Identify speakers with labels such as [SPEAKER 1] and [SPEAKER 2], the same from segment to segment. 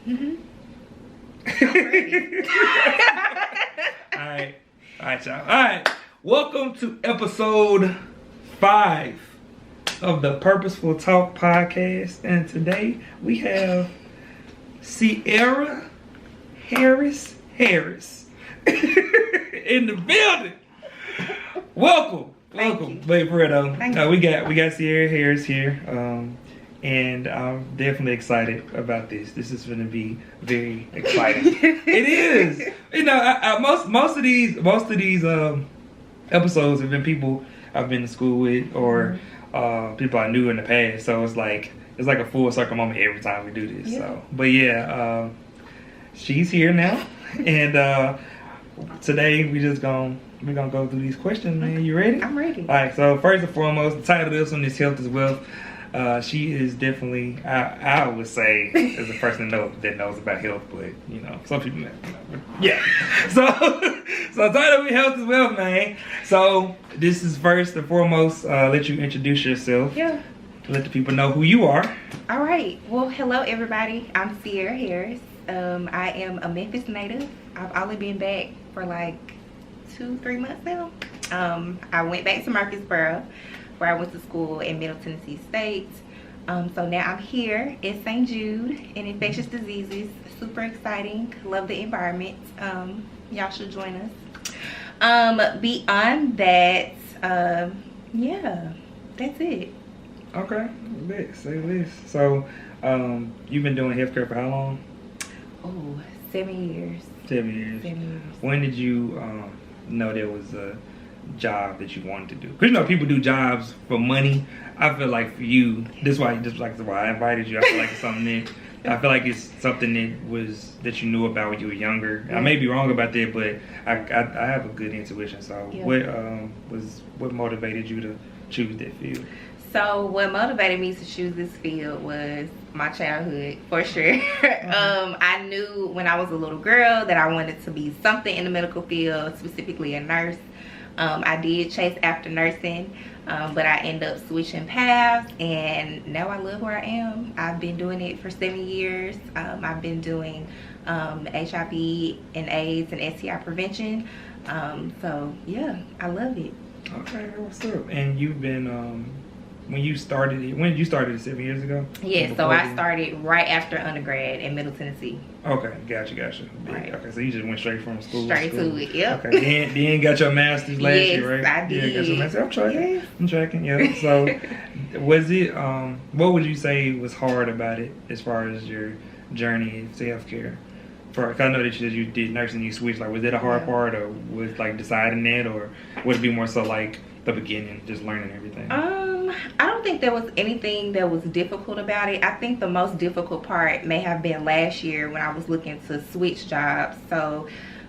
[SPEAKER 1] Mm-hmm.
[SPEAKER 2] All right, y'all. All right, welcome to episode 5 of the Purposeful Talk podcast, and today we have Sierra Harris in the building. Welcome. Wait for it though. We got Sierra Harris here, and I'm definitely excited about this. This is going to be very exciting. It is. You know, most of these episodes have been people I've been to school with or people I knew in the past. So it's like a full circle moment every time we do this. Yeah. So, but yeah, she's here now, and today we're gonna go through these questions, man. You ready?
[SPEAKER 1] I'm ready.
[SPEAKER 2] All right. So first and foremost, the title of this one is Health is Wealth. She is definitely, I would say, as a person that knows about health, but you know, some people know. Yeah. So title of Health is Wealth, man. So this is first and foremost, let you introduce yourself.
[SPEAKER 1] Yeah.
[SPEAKER 2] Let the people know who you are.
[SPEAKER 1] All right. Well, hello everybody. I'm Sierra Harris. I am a Memphis native. I've only been back for like 2-3 months now. I went back to Murfreesboro, where I went to school in Middle Tennessee State. So now I'm here at St. Jude in infectious diseases. Super exciting. Love the environment. Y'all should join us. Beyond that, yeah, that's it.
[SPEAKER 2] Okay, let's say this. So, you've been doing healthcare for how long?
[SPEAKER 1] Oh, 7 years.
[SPEAKER 2] 7 years.
[SPEAKER 1] 7 years.
[SPEAKER 2] When did you know there was a job that you wanted to do? Because you know people do jobs for money. I feel like for you, this is why I invited you. I feel like it's something I feel like it's something that you knew about when you were younger. Yeah. I may be wrong about that, but I have a good intuition. So yeah. What motivated you to choose that field?
[SPEAKER 1] So what motivated me to choose this field was my childhood, for sure. Mm-hmm. I knew when I was a little girl that I wanted to be something in the medical field, specifically a nurse. I did chase after nursing, but I ended up switching paths, and now I love where I am. I've been doing it for 7 years. I've been doing HIV and AIDS and STI prevention. So yeah, I love it.
[SPEAKER 2] Okay, what's up? And you've been when did you start it 7 years ago?
[SPEAKER 1] Yeah, so I started right after undergrad in Middle Tennessee.
[SPEAKER 2] Okay, gotcha.
[SPEAKER 1] Right.
[SPEAKER 2] Okay, so you just went straight from school.
[SPEAKER 1] Straight to it, yep.
[SPEAKER 2] Okay, then got your master's last year, right?
[SPEAKER 1] Yes, I did.
[SPEAKER 2] Yeah, got your master's.
[SPEAKER 1] Yes.
[SPEAKER 2] I'm tracking, yeah. So, was it, what would you say was hard about it as far as your journey to healthcare? I know that you did nursing, you switched. Like, was it a hard part, or was like deciding that, or would it be more so like the beginning, just learning everything?
[SPEAKER 1] I don't think there was anything that was difficult about it. I think the most difficult part may have been last year when I was looking to switch jobs. So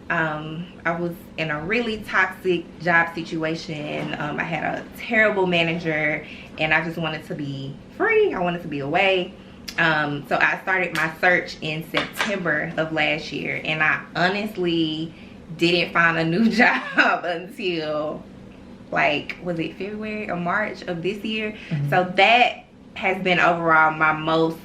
[SPEAKER 1] I was in a really toxic job situation. I had a terrible manager, and I just wanted to be free. I wanted to be away. So I started my search in September of last year, and I honestly didn't find a new job until, like, was it February or March of this year? Mm-hmm. So that has been overall my most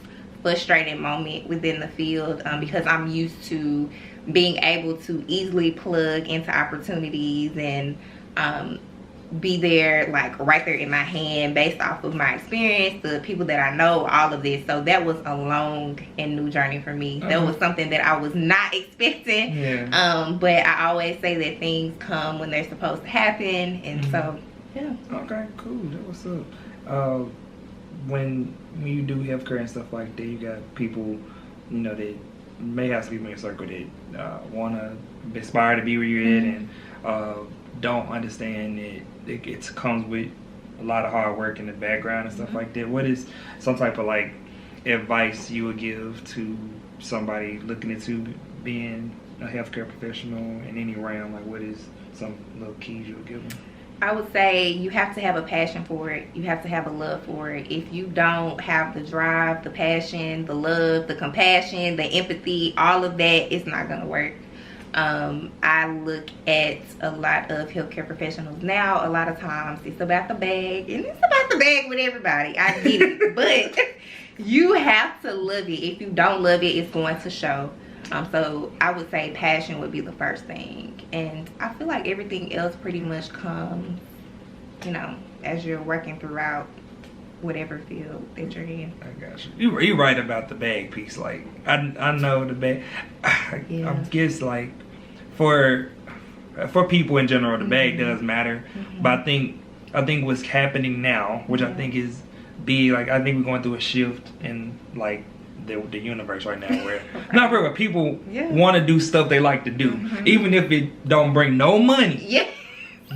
[SPEAKER 1] frustrating moment within the field, because I'm used to being able to easily plug into opportunities and be there, like right there in my hand, based off of my experience, the people that I know, all of this. So that was a long and new journey for me. That was something that I was not expecting. Yeah. But I always say that things come when they're supposed to happen, and so yeah. Okay,
[SPEAKER 2] cool. That was up. When you do healthcare and stuff like that, you got people, you know, that may have sleep in your circle that want to aspire to be where you're at, and don't understand that it comes with a lot of hard work in the background and stuff like that. What is some type of like advice you would give to somebody looking into being a healthcare professional in any realm? Like, what is some little keys you would give them?
[SPEAKER 1] I would say you have to have a passion for it. You have to have a love for it. If you don't have the drive, the passion, the love, the compassion, the empathy, all of that, it's not gonna work. I look at a lot of healthcare professionals now. A lot of times it's about the bag, and it's about the bag with everybody. I get it, but You have to love it. If you don't love it, it's going to show. So I would say passion would be the first thing, and I feel like everything else pretty much comes, you know, as you're working throughout whatever field that you're in.
[SPEAKER 2] I got you. You're right about the bag piece. Like I know the bag.
[SPEAKER 1] Yeah.
[SPEAKER 2] I guess like for people in general, the bag does matter. But I think what's happening now, which I think is big. Like I think we're going through a shift in like the universe right now, where not for where people want to do stuff they like to do, even if it don't bring no money.
[SPEAKER 1] Yeah.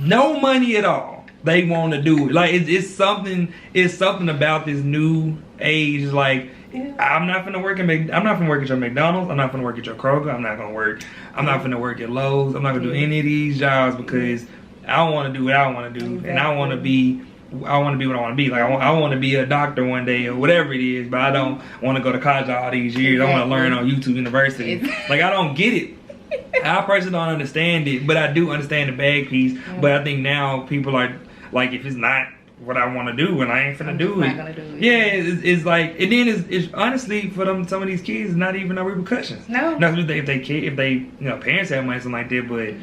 [SPEAKER 2] No money at all. They want to do it. Like it's something about this new age. Like I'm not gonna work at your McDonald's. I'm not gonna work at your Kroger. I'm not gonna work at Lowe's. I'm not gonna do any of these jobs because I want to do what I want to do,
[SPEAKER 1] exactly.
[SPEAKER 2] and I want to be what I want to be. Like I want to be a doctor one day or whatever it is, but I don't want to go to college all these years. I want to learn on YouTube University. Like I don't get it. I personally don't understand it, but I do understand the bag piece. But I think now people are like, if it's not what I want to do, and I ain't finna do it.
[SPEAKER 1] Gonna do it.
[SPEAKER 2] Yeah, it's like, and then it's honestly for them. Some of these kids, not even no repercussions.
[SPEAKER 1] No.
[SPEAKER 2] Not if they parents have money, something like that, but.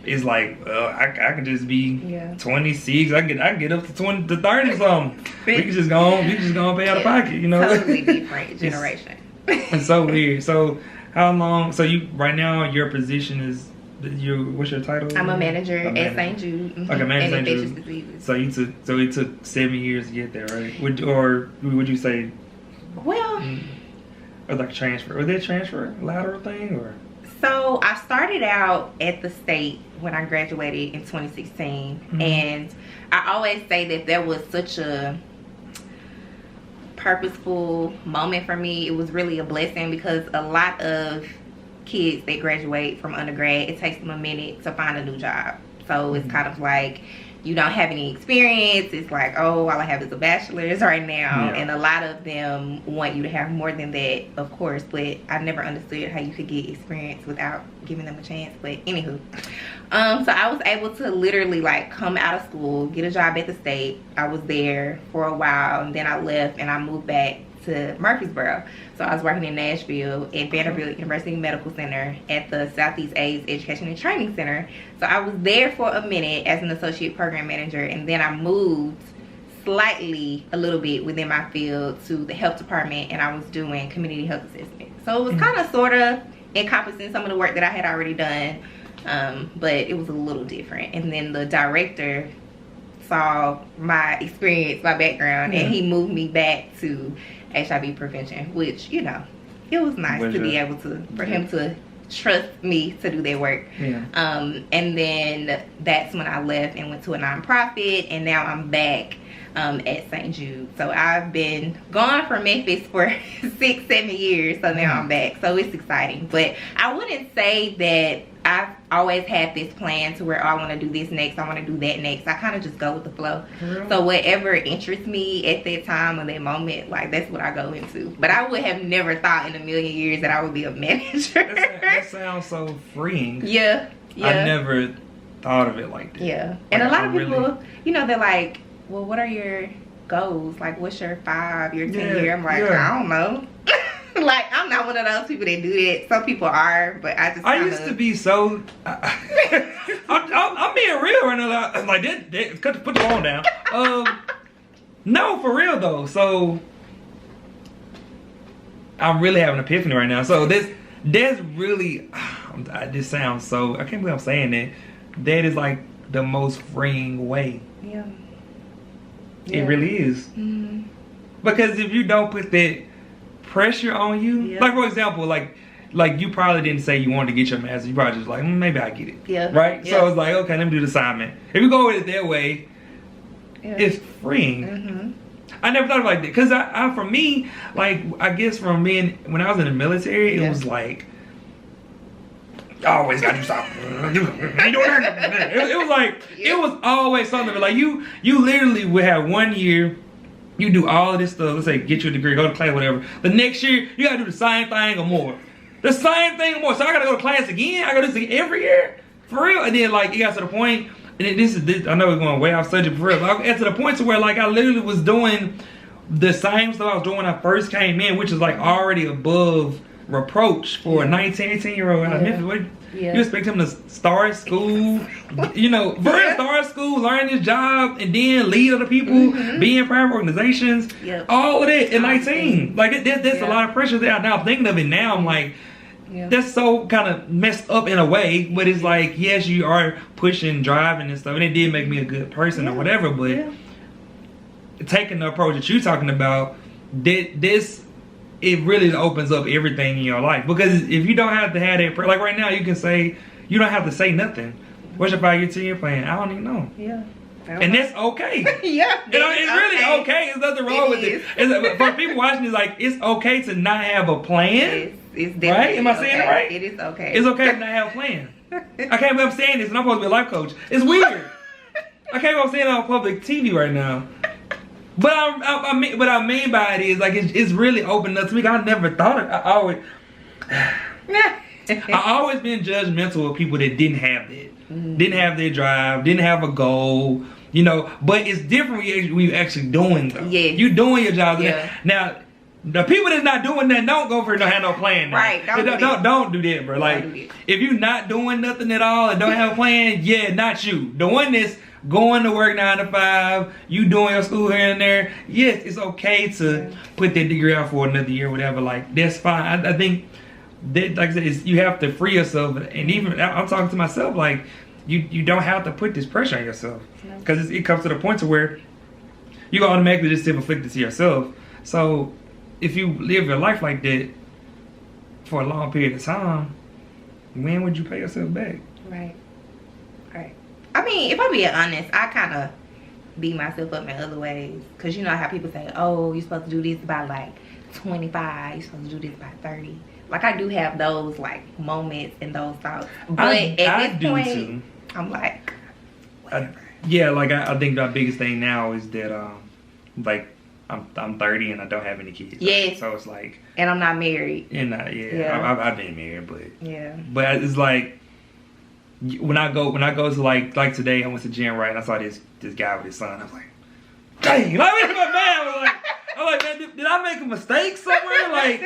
[SPEAKER 2] It's like I could just be 26. I can get up to 20 to 30 something. We can just go pay out of pocket, you know.
[SPEAKER 1] Totally different generation.
[SPEAKER 2] It's so weird. So how long? So you right now your position is what's your title?
[SPEAKER 1] I'm a manager at St. Jude.
[SPEAKER 2] Okay, manager at
[SPEAKER 1] infectious
[SPEAKER 2] St.
[SPEAKER 1] diseases.
[SPEAKER 2] So it took 7 years to get there, right? Would you say?
[SPEAKER 1] Well,
[SPEAKER 2] or like transfer? Was that transfer lateral thing or?
[SPEAKER 1] So I started out at the state when I graduated in 2016, and I always say that was such a purposeful moment for me. It was really a blessing because a lot of kids that graduate from undergrad, it takes them a minute to find a new job. So it's kind of like you don't have any experience. It's like, oh, all I have is a bachelor's right now. And a lot of them want you to have more than that, of course, but I never understood how you could get experience without giving them a chance. But anywho, so I was able to literally like come out of school, get a job at the state. I was there for a while, and then I left and I moved back to Murfreesboro. So I was working in Nashville at Vanderbilt University Medical Center at the Southeast AIDS Education and Training Center. So I was there for a minute as an associate program manager, and then I moved slightly a little bit within my field to the health department, and I was doing community health assessment. So it was kind of sort of encompassing some of the work that I had already done, but it was a little different. And then the director saw my experience, my background, and he moved me back to HIV prevention, which, you know, it was nice to be able to, for him to trust me to do their work. And then that's when I left and went to a nonprofit, and now I'm back at St. Jude. So I've been gone from Memphis for 6-7 years, so now I'm back. So it's exciting, but I wouldn't say that I've always had this plan to where, oh, I want to do this next, I want to do that next. I kind of just go with the flow. So whatever interests me at that time or that moment, like that's what I go into. But I would have never thought in a million years that I would be a manager.
[SPEAKER 2] That sounds so freeing.
[SPEAKER 1] Yeah.
[SPEAKER 2] I never thought of it like that.
[SPEAKER 1] Yeah. And a lot of people, you know, they're like, well, what are your goals? Like, what's your 5 year, 10 year? I'm like, I don't know. Like, I'm not one of those people that do that. Some people are, but I just
[SPEAKER 2] I used to be so I'm being real right now. Like that put the phone down. No, for real though. So I'm really having an epiphany right now. So that's really this sounds so, I can't believe I'm saying that. That is like the most freeing way.
[SPEAKER 1] Yeah.
[SPEAKER 2] It really is. Because if you don't put that pressure on you, like for example, like you probably didn't say you wanted to get your master's. You probably just like, maybe I get it. Right? So it's like, okay, let me do the assignment. If you go with it that way, it's freeing. I never thought about that. Because I for me, like, I guess from being, when I was in the military, it was like, I always gotta do something. It was like, it was always something. But like you literally would have 1 year, you do all of this stuff, let's say get your degree, go to class, whatever. The next year, you gotta do the same thing or more. The same thing or more. So I gotta go to class again? I gotta do this every year? For real? And then like, it got to the point, and this I know we're going way off subject for real, but I got to the point to where like I literally was doing the same stuff I was doing when I first came in, which is like already above reproach for a 19, 18-year-old out of Memphis. You expect him to start school, start school, learn his job, and then lead other people, be in private organizations, all of that at 19. Like that's a lot of pressure there. Now I'm thinking of it now, I'm like, that's so kind of messed up in a way, but it's like, yes, you are pushing, driving and stuff, and it did make me a good person or whatever, but taking the approach that you're talking about, it really opens up everything in your life. Because if you don't have to have that, like right now, you can say, you don't have to say nothing. What's your 5-year, 10-year plan? I don't even know. And that's okay. It's really okay. There's nothing wrong with it. For people watching, it's like, it's okay to not have a plan.
[SPEAKER 1] It's definitely
[SPEAKER 2] right? Am I saying it right?
[SPEAKER 1] It is okay.
[SPEAKER 2] It's okay to not have a plan. I can't believe I'm saying this, and I'm supposed to be a life coach. It's weird. I can't believe I'm saying it on public TV right now. But I mean, what I mean by it is like it's really opened up to me. I never thought it. I always been judgmental of people that didn't have that, didn't have their drive, didn't have a goal. But it's different when you actually doing though. You doing your job. Now, the people that's not doing that don't go for it. Don't have no plan. Now.
[SPEAKER 1] Right?
[SPEAKER 2] Don't do that, bro. Like if you're not doing nothing at all and don't have a plan, not you. The one that's going to work 9 to 5, you doing your school here and there. Yes, it's okay to put that degree out for another year, whatever. Like that's fine. I think that, like I said, you have to free yourself. And even I'm talking to myself, like you don't have to put this pressure on yourself because it comes to the point to where you automatically just self-inflict it to yourself. So if you live your life like that for a long period of time, when would you pay yourself back?
[SPEAKER 1] Right. I mean, if I'm being honest, I kind of beat myself up in other ways. Because you know how people say, oh, you're supposed to do this by like 25. You're supposed to do this by 30. Like, I do have those like moments and those thoughts. But at this point, too. I'm like, whatever.
[SPEAKER 2] I think the biggest thing now is that, like, I'm 30 and I don't have any kids.
[SPEAKER 1] Yes.
[SPEAKER 2] Right? So it's like.
[SPEAKER 1] And I'm not married.
[SPEAKER 2] And I've been married, but.
[SPEAKER 1] Yeah.
[SPEAKER 2] But it's like. When I go to like today, I went to gym, right, and I saw this guy with his son. I was like, dang! I'm like, man, did I make a mistake somewhere? Like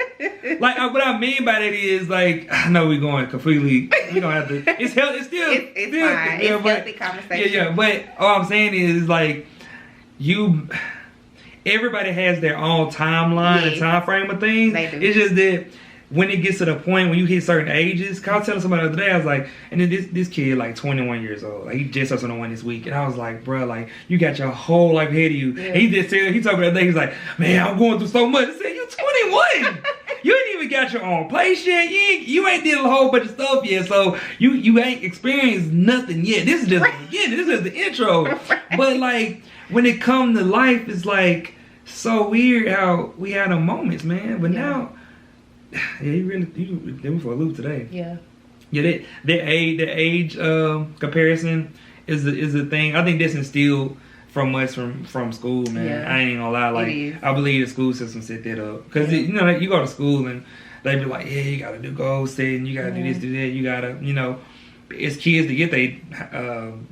[SPEAKER 2] what I mean by that is like, I know we're going completely. We don't have to. It's still. It's
[SPEAKER 1] fine. It's healthy conversation.
[SPEAKER 2] Yeah. But all I'm saying is like, everybody has their own timeline and time frame of things.
[SPEAKER 1] They do.
[SPEAKER 2] It's just that. When it gets to the point when you hit certain ages, cause I was telling somebody the other day, I was like, and then this kid like 21 years old, like he just started on one this week, and I was like, bro, like you got your whole life ahead of you. And he just said, he told me that day, he's like, man, I'm going through so much. I said, you 21, you ain't even got your own place yet. You ain't did a whole bunch of stuff yet, so you ain't experienced nothing yet. This is just the beginning. This is the intro. But like when it comes to life, it's like so weird how we had them moments, man. But now. Yeah, you did me for a loop today.
[SPEAKER 1] Yeah.
[SPEAKER 2] Yeah, the age comparison is the thing. I think that's instilled from us from school, man.
[SPEAKER 1] Yeah.
[SPEAKER 2] I ain't gonna lie. Like I believe the school system set that up because you go to school and they be like, yeah, you gotta do goal setting, you gotta do this, do that, you gotta, it's kids to get their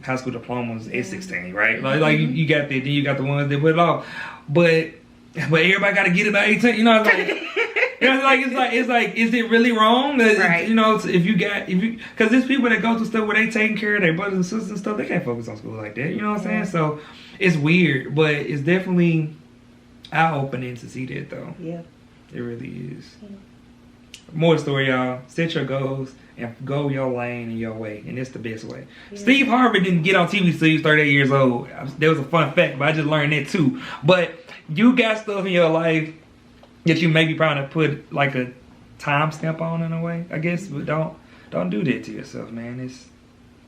[SPEAKER 2] high school diplomas at 16, right? Like you got that, then you got the ones that put it off, but everybody gotta get it by 18. It's like, is it really wrong that because there's people that go through stuff where they taking care of their brothers and sisters and stuff, they can't focus on school like that. You know what I'm saying? So it's weird, but it's definitely eye-opening to see that though.
[SPEAKER 1] Yeah,
[SPEAKER 2] it really is. Yeah. More story, y'all. Set your goals and go your lane and your way, and it's the best way. Yeah. Steve Harvey didn't get on TV till he was 38 years old. That was a fun fact, but I just learned that too. But you got stuff in your life that you maybe trying to put like a time stamp on in a way, I guess, but don't do that to yourself, man.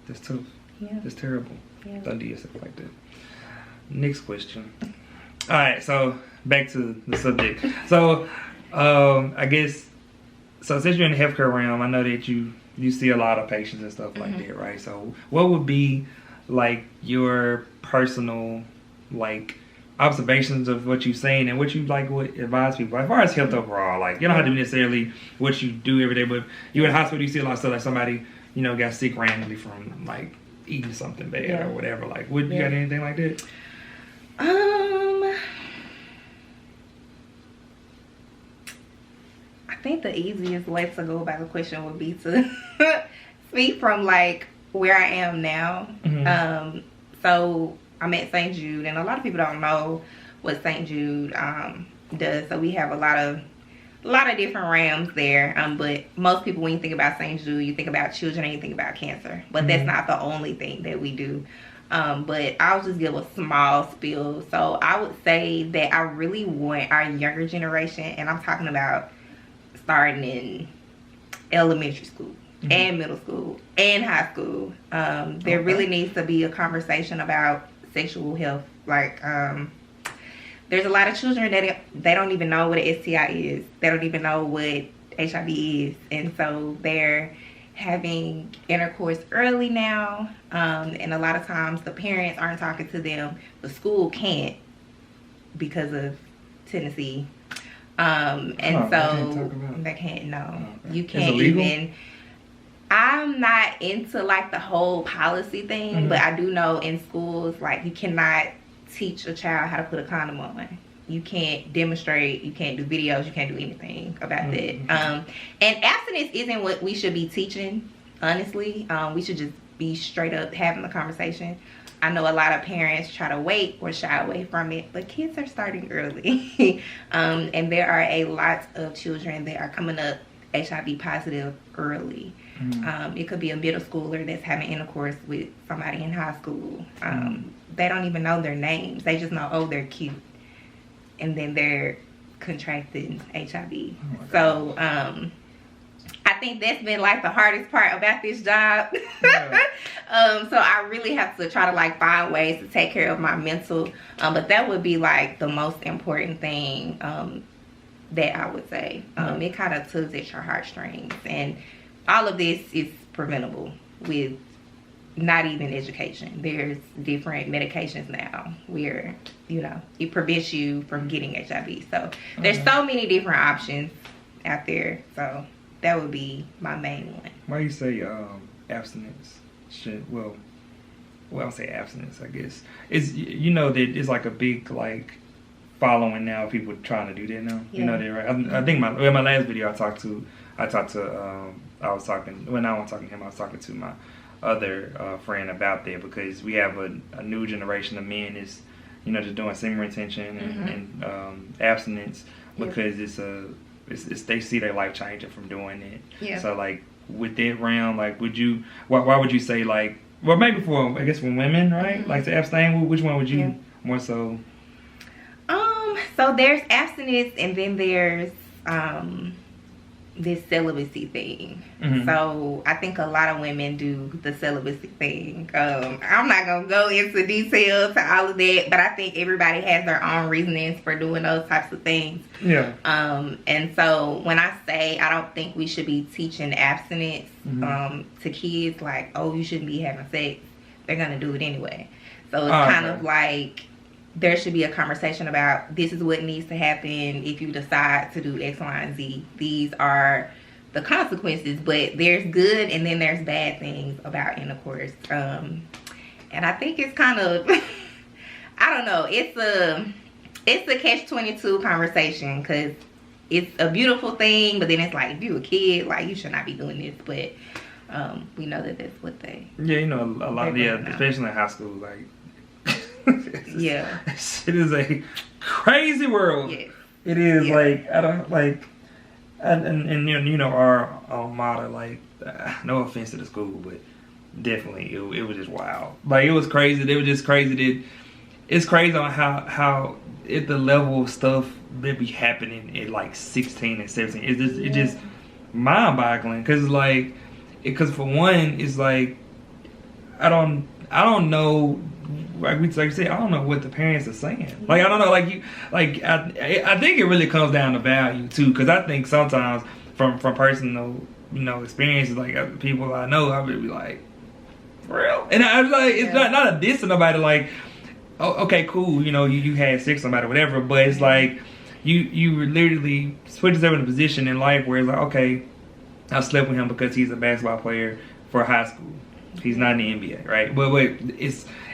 [SPEAKER 2] That's tough.
[SPEAKER 1] Yeah.
[SPEAKER 2] It's terrible.
[SPEAKER 1] Yeah.
[SPEAKER 2] Don't do yourself like that. Next question. All right, so back to the subject. So I guess since you're in the healthcare realm, I know that you see a lot of patients and stuff like that, right? So what would be like your personal like observations of what you've seen and what you would advise people as far as health overall? Like you don't have to be necessarily what you do every day, but you in hospital, you see a lot of stuff like somebody got sick randomly from like eating something bad or whatever. Like, you got anything like that?
[SPEAKER 1] think the easiest way to go about the question would be to speak from like where I am now. So I'm at St. Jude, and a lot of people don't know what St. Jude does. So we have a lot of different realms there. But most people, when you think about St. Jude, you think about children and you think about cancer. But that's not the only thing that we do. But I'll just give a small spiel. So I would say that I really want our younger generation, and I'm talking about starting in elementary school and middle school and high school. There really needs to be a conversation about sexual health. Like, there's a lot of children that they don't even know what an STI is. They don't even know what HIV is. And so they're having intercourse early now. And a lot of times the parents aren't talking to them. The school can't because of Tennessee. And so they can't, no. You can't even... I'm not into like the whole policy thing, but I do know in schools, like, you cannot teach a child how to put a condom on. You can't demonstrate, you can't do videos, you can't do anything about that. And abstinence isn't what we should be teaching, honestly. We should just be straight up having the conversation. I know a lot of parents try to wait or shy away from it, but kids are starting early. And there are a lot of children that are coming up HIV positive early. It could be a middle schooler that's having intercourse with somebody in high school. They don't even know their names. They just know, oh, they're cute. And then they're contracting HIV. So I think that's been like the hardest part about this job. So I really have to try to like find ways to take care of my mental. But that would be like the most important thing that I would say. It kind of tugs at your heartstrings. And all of this is preventable with not even education. There's different medications now where, you know, it prevents you from getting HIV. So there's so many different options out there. So that would be my main one.
[SPEAKER 2] Why you say abstinence should, well, I'll say abstinence, I guess. It's, you know, that it's like a big like following now, people trying to do that now. You know that, right? I think my last video I was talking to my other friend about that, because we have a new generation of men is, you know, just doing semen retention and abstinence because it's they see their life changing from doing it. So like with that realm, like why would you say, like, well, maybe for, I guess, for women, right? Like to abstain, which one would you more so?
[SPEAKER 1] So there's abstinence, and then there's this celibacy thing. So I think a lot of women do the celibacy thing. I'm not gonna go into detail to all of that, but I think everybody has their own reasonings for doing those types of things. And so when I say I don't think we should be teaching abstinence to kids, like, oh, you shouldn't be having sex, they're gonna do it anyway. So it's kind of like there should be a conversation about, this is what needs to happen if you decide to do X, Y, and Z. These are the consequences, but there's good and then there's bad things about intercourse. And I think it's kind of, I don't know, it's a catch-22 conversation, because it's a beautiful thing, but then it's like, if you're a kid, like, you should not be doing this. But we know that that's what they... Yeah,
[SPEAKER 2] you know, a lot, especially in high school, like, it is a crazy world. It is like, I don't like, and you know, our motto, like, no offense to the school, but definitely it was just wild. Like, it was crazy. They were just crazy. It's crazy on how at the level of stuff that be happening at like 16 and 17. It's just mind boggling, because it's like, for one, it's like, I don't know. Like you said, I don't know what the parents are saying. Like, I don't know. I think it really comes down to value too, because I think sometimes from personal, you know, experiences, like people I know, I would be like, for real. And I was like, it's not a diss to nobody. Like, oh, okay, cool. You know, you had sex with somebody, whatever. But it's like you literally put yourself in a position in life where it's like, okay, I slept with him because he's a basketball player for high school. He's not in the NBA, right? But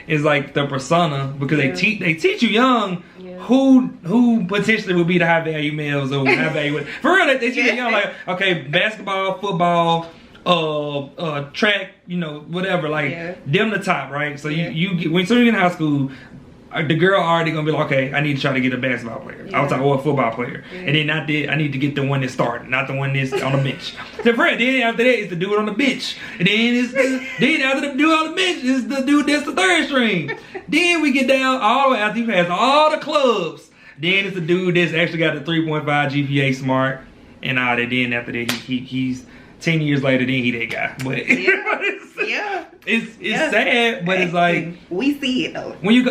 [SPEAKER 2] it's like the persona, because they teach you young who potentially would be the high value males or high value. For real, they teach you young, like, okay, basketball, football, track, whatever, like them the top, right? So you get, when you're in high school, the girl already gonna be like, okay, I need to try to get a basketball player. I was like, or a football player, and then I need to get the one that's starting, not the one that's on the bench. Then after that, it's the dude on the bench, and then after the dude on the bench is the dude that's the third string. Then we get down all the way after you pass all the clubs. Then it's the dude that's actually got the 3.5 GPA, smart, and all that. Then after that, he's 10 years later, then he that guy. But it's sad, but it's like
[SPEAKER 1] we see it though.
[SPEAKER 2] When you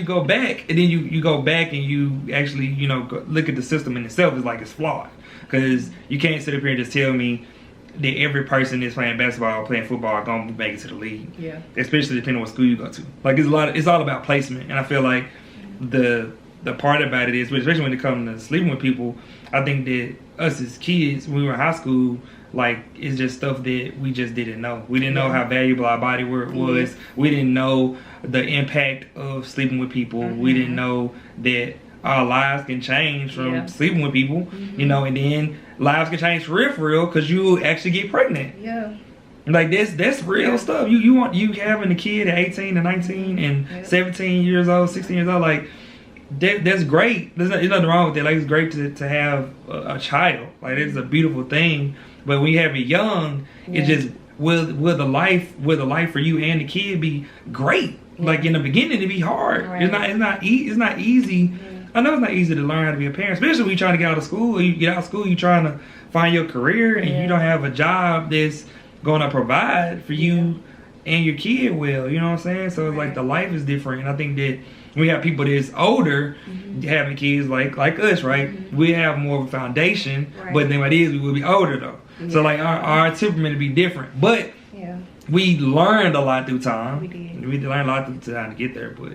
[SPEAKER 2] go back, and then you go back and you actually look at the system in itself, it's like it's flawed, because you can't sit up here and just tell me that every person that's playing basketball or playing football are gonna make it to the league. Yeah. Especially depending on what school you go to. Like it's all about placement, and I feel like the part about it is, especially when it comes to sleeping with people, I think that us as kids, when we were in high school, like, it's just stuff that we just didn't know. We didn't know how valuable our body was. We didn't know the impact of sleeping with people. We didn't know that our lives can change from sleeping with people, and then lives can change for real, because you actually get pregnant. Yeah. Like, that's real stuff. You having a kid at 18 and 19 and 17 years old, 16 years old, like, that's great. There's nothing wrong with that. Like, it's great to have a child. Like, it's a beautiful thing. But when you have it young, it just will the life for you and the kid be great. Like, in the beginning, it'd be hard. Right. It's not easy. I know it's not easy to learn how to be a parent, especially when you're trying to get out of school. You get out of school, you're trying to find your career, and you don't have a job that's going to provide for you and your kid well. You know what I'm saying? So it's like the life is different, and I think that we have people that's older having kids like us, right? We have more of a foundation, but then what it is, we will be older though. So like our temperament will be different, but we learned a lot through time. We did. We learned a lot through time to get there, but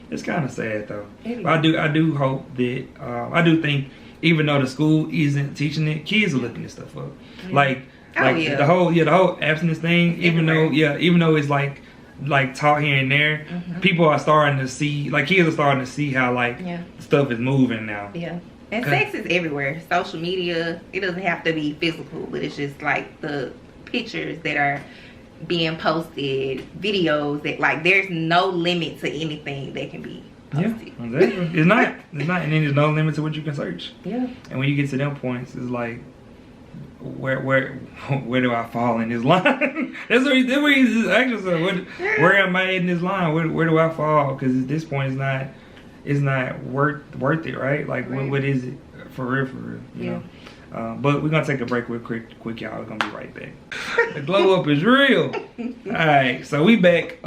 [SPEAKER 2] it's kind of sad though. I do hope that I do think, even though the school isn't teaching it, kids are looking this stuff up. Like the whole abstinence thing. Even though it's like taught here and there, people are starting to see, like, kids are starting to see how stuff is moving now. Yeah.
[SPEAKER 1] And sex is everywhere. Social media, it doesn't have to be physical, but it's just like the pictures that are being posted, videos that, like, there's no limit to anything that can be posted.
[SPEAKER 2] Yeah, exactly. It's not, and then there's no limit to what you can search. Yeah. And when you get to them points, it's like, where do I fall in this line? that's where he's actually, where am I in this line? Where do I fall? Because at this point, it's not worth it, right? Like, what is it for real? You know. But we're gonna take a break real quick, y'all. We're gonna be right back. The glow up is real. All right, so we back.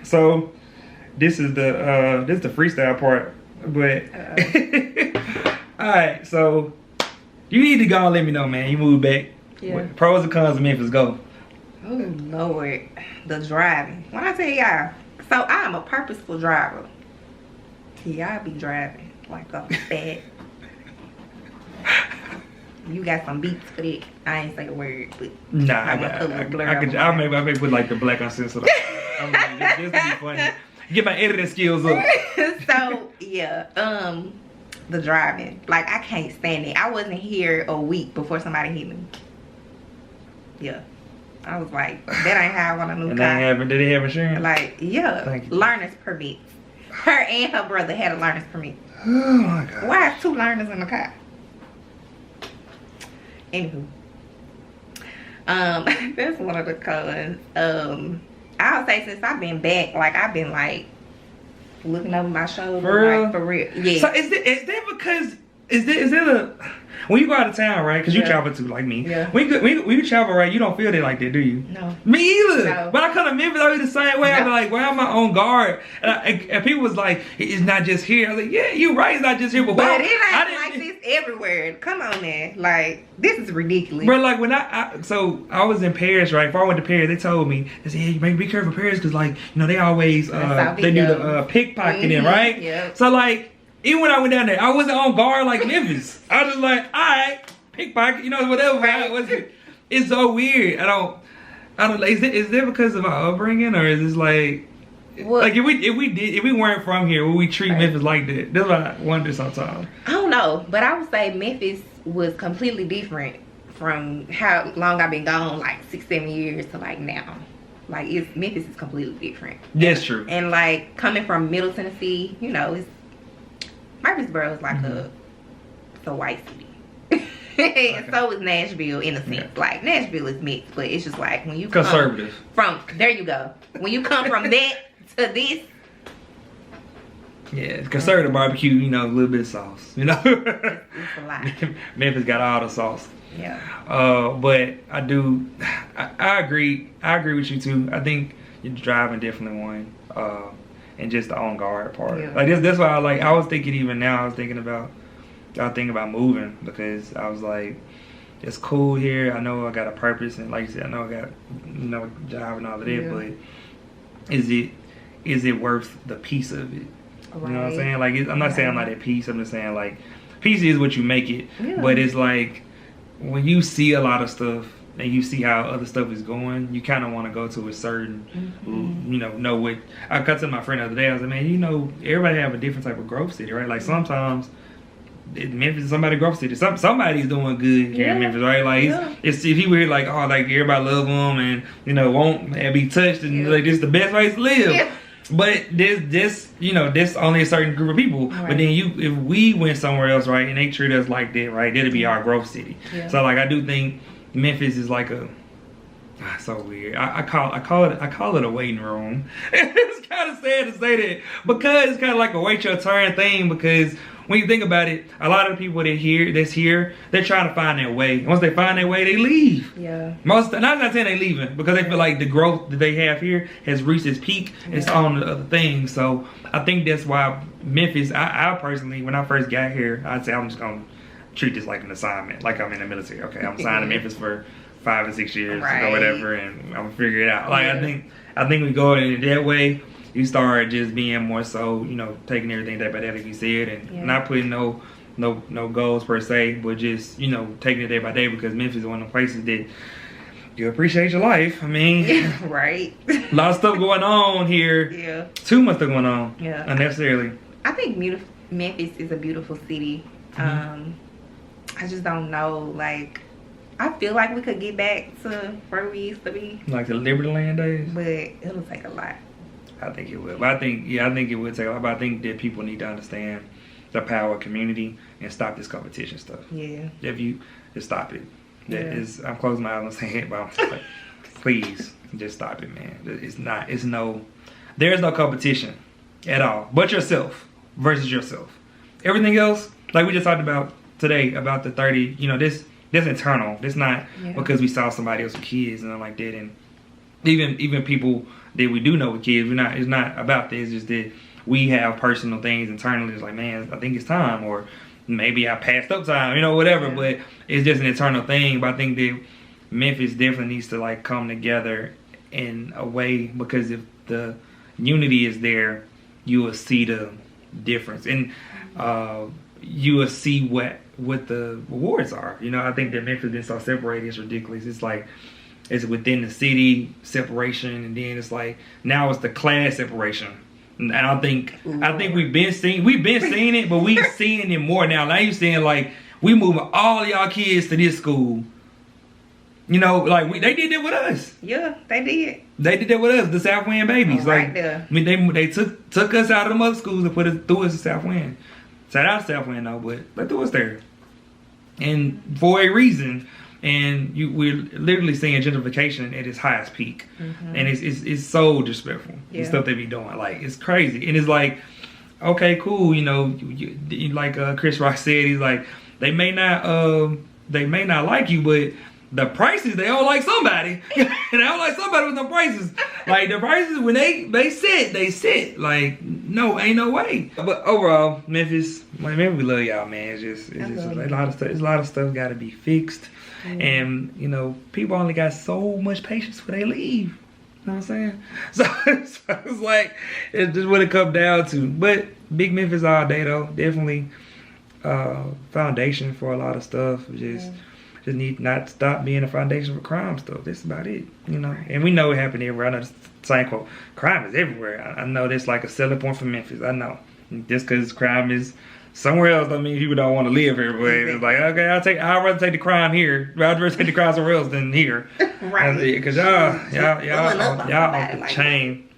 [SPEAKER 2] So this is the freestyle part, but all right, so. You need to go and let me know, man. You move back. Yeah. What pros and cons of Memphis, go.
[SPEAKER 1] Oh, Lord. The driving. When I tell y'all, so I'm a purposeful driver. Y'all be driving like a bad. You got some beats for that. I ain't say a word, but
[SPEAKER 2] nah, I may put like the black uncensored. This would be funny. Get my editing skills up.
[SPEAKER 1] So yeah, the driving, like, I can't stand it. I wasn't here a week before somebody hit me. Yeah, I was like, that ain't how I want a new car.
[SPEAKER 2] Did they have insurance?
[SPEAKER 1] Like, yeah, learner's permit. Her and her brother had a learner's permit.
[SPEAKER 2] Oh my God.
[SPEAKER 1] Why is 2 learners in the car? Anywho, that's one of the cons. I'll say, since I've been back, like, I've been like looking over my shoulder, like, for real. Yeah.
[SPEAKER 2] So is that because is there when you go out of town, right? Because you travel too, like me. Yeah. When you travel, right, you don't feel that like that, do you? No. Me either. No. But I come to Memphis, I be the same way. No. I be like, why am I on guard? And people was like, it's not just here. I was like, yeah, you're right, it's not just here. But
[SPEAKER 1] it ain't like this everywhere. Come on, man. Like, this is ridiculous.
[SPEAKER 2] But like, when I was in Paris, right? Before I went to Paris, they told me, they said, hey, you be careful Paris, because, like, they always they do the pickpocketing, right? Yeah. So like, even when I went down there, I wasn't on guard like Memphis. I was just like, all right, pickpocket, whatever. Right. It's so weird. I don't know. Is that because of our upbringing, or is this like if we weren't from here, would we treat Memphis like that? That's what I wonder sometimes.
[SPEAKER 1] I don't know, but I would say Memphis was completely different from how long I've been gone, like 6-7 years to like now. Like Memphis is completely different.
[SPEAKER 2] That's true.
[SPEAKER 1] And like coming from Middle Tennessee, you know, Murfreesboro is like it's a white city. And so is Nashville in a sense. Yeah. Like Nashville is mixed, but it's just like when you
[SPEAKER 2] conservative.
[SPEAKER 1] There you go. When you come from that to this.
[SPEAKER 2] Yeah, conservative barbecue, you know, a little bit of sauce, you know.
[SPEAKER 1] It's a lot.
[SPEAKER 2] Memphis got all the sauce.
[SPEAKER 1] Yeah.
[SPEAKER 2] But I agree with you too. I think you're driving definitely one. And just the on guard part. Yeah. Like that's why I was thinking even now, I was thinking about moving, because I was like, it's cool here. I know I got a purpose, and like you said, I know I got, you know, job and all of that, but is it worth the peace of it? Right. You know what I'm saying? Like, I'm not saying I'm not at peace. I'm just saying, like, peace is what you make it. Yeah. But it's like, when you see a lot of stuff and you see how other stuff is going, you kind of want to go to a certain, you know what. I cut to my friend the other day. I was like, man, you know, everybody have a different type of growth city, right? Like sometimes Memphis is somebody's growth city. Somebody's doing good here in Memphis, right? Like it's if you were like, oh, like everybody love them and you know won't be touched and like this is the best place to live. Yeah. But this you know, this only a certain group of people. Right. But then if we went somewhere else, right, and they treat us like that, right, that'd be our growth city. Yeah. So like I do think Memphis is like so weird. I call it a waiting room. It's kind of sad to say that because it's kind of like a wait your turn thing. Because when you think about it, a lot of the people that's here, they're trying to find their way. Once they find their way, they leave. Yeah. I'm not saying they leaving because they feel like the growth that they have here has reached its peak. Yeah. It's on the other things. So I think that's why Memphis. I personally, when I first got here, I'd say I'm just gonna treat this like an assignment, like I'm in the military. Okay, I'm signed to Memphis for 5 or 6 years or whatever, and I'm gonna figure it out. Like I think we go in that way, you start just being more so, you know, taking everything day by day, like you said, and not putting no goals per se, but just, you know, taking it day by day, because Memphis is one of the places that you appreciate your life. I mean,
[SPEAKER 1] right.
[SPEAKER 2] A lot of stuff going on here. Yeah. Too much stuff going on. Yeah. Unnecessarily.
[SPEAKER 1] I think Memphis is a beautiful city. I just don't know, like, I feel like we could get back to where we used to be.
[SPEAKER 2] Like the Liberty Land days?
[SPEAKER 1] But it'll take a lot.
[SPEAKER 2] I think it will. But I think it would take a lot. But I think that people need to understand the power of community and stop this competition stuff. Yeah. If you just stop it. I'm closing my eyes and saying it, but I'm just like, please, just stop it, man. There's no competition at all. But yourself versus yourself. Everything else, like we just talked about today, about the 30, you know, this internal. This not because we saw somebody else with kids and like that. And even people that we do know with kids, it's not about this. It's just that we have personal things internally. It's like, man, I think it's time, or maybe I passed up time, you know, whatever. Yeah. But it's just an internal thing. But I think that Memphis definitely needs to like come together in a way, because if the unity is there, you will see the difference, and you will see what the rewards are. You know, I think that Memphis been so separated, it's ridiculous. It's like it's within the city separation, and then it's like now it's the class separation. And I think we've been seeing it, but we seeing it more now. Now you seeing like we moving all y'all kids to this school. You know, like they did that with us.
[SPEAKER 1] Yeah, they did.
[SPEAKER 2] They did that with us, the South Wind babies.
[SPEAKER 1] Right
[SPEAKER 2] like
[SPEAKER 1] there.
[SPEAKER 2] I mean, they took us out of the other schools and threw us to South Wind. Shout out to South Wind though, but they threw us there, and for a reason. And we're literally seeing gentrification at its highest peak, and it's so disrespectful. The stuff they be doing, like it's crazy. And it's like, okay, cool, you know, like Chris Rock said, he's like, they may not like you, but the prices, they don't like somebody. They don't like somebody with the prices. Like the prices when they sit. Like no, ain't no way. But overall, Memphis, we love y'all, man. It's just a lot of stuff. It's a lot of stuff got to be fixed. And you know, people only got so much patience when they leave. You know what I'm saying? So it's like it's just what it comes down to. But big Memphis all day though, definitely foundation for a lot of stuff. Just just need not stop being a foundation for crime stuff. That's about it, you know. And we know it happened everywhere. I know the same quote. Crime is everywhere. I know that's like a selling point for Memphis. I know. Just because crime is somewhere else, don't mean people don't want to live here. But it's like, okay, I'd rather take the crime here. I'd rather take the crime somewhere else than here.
[SPEAKER 1] Right.
[SPEAKER 2] Because y'all off the chain.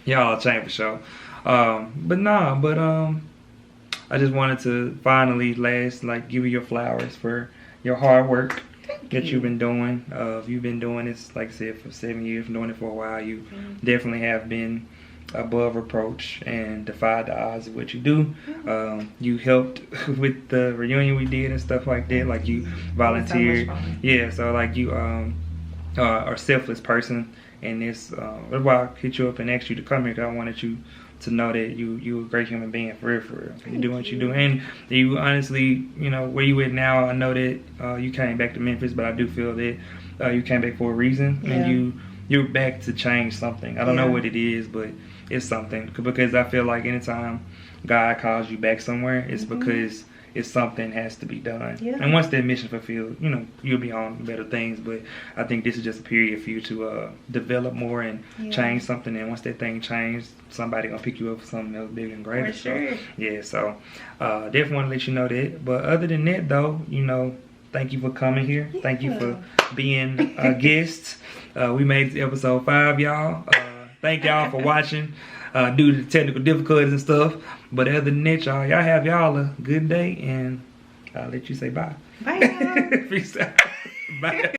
[SPEAKER 2] Y'all chain for sure. I just wanted to finally give you your flowers for your hard work that you've been doing. You've been doing this, like I said, for 7 years, doing it for a while. You definitely have been above reproach and defied the odds of what you do. You helped with the reunion we did and stuff like that. Like you volunteered. Yeah, so like you are a selfless person. And that's why I hit you up and asked you to come here, because I wanted you to know that you're a great human being, for real. You do what you do. And you honestly, you know, where you at now, I know that you came back to Memphis, but I do feel that you came back for a reason. Yeah. And you're back to change something. I don't know what it is, but it's something. Because I feel like anytime God calls you back somewhere, it's because it's something has to be done. Yeah. And once that mission fulfilled, you know, you'll be on better things. But I think this is just a period for you to develop more and change something. And once that thing changed, somebody gonna pick you up for something else bigger and greater.
[SPEAKER 1] For sure.
[SPEAKER 2] So, yeah, so definitely want to let you know that. But other than that, though, you know, thank you for coming here. Yeah. Thank you for being a guest. We made it to episode 5, y'all. Thank y'all for watching. Due to the technical difficulties and stuff. But other than that, y'all have y'all a good day, and I'll let you say bye.
[SPEAKER 1] Bye, y'all.
[SPEAKER 2] Peace out. Bye.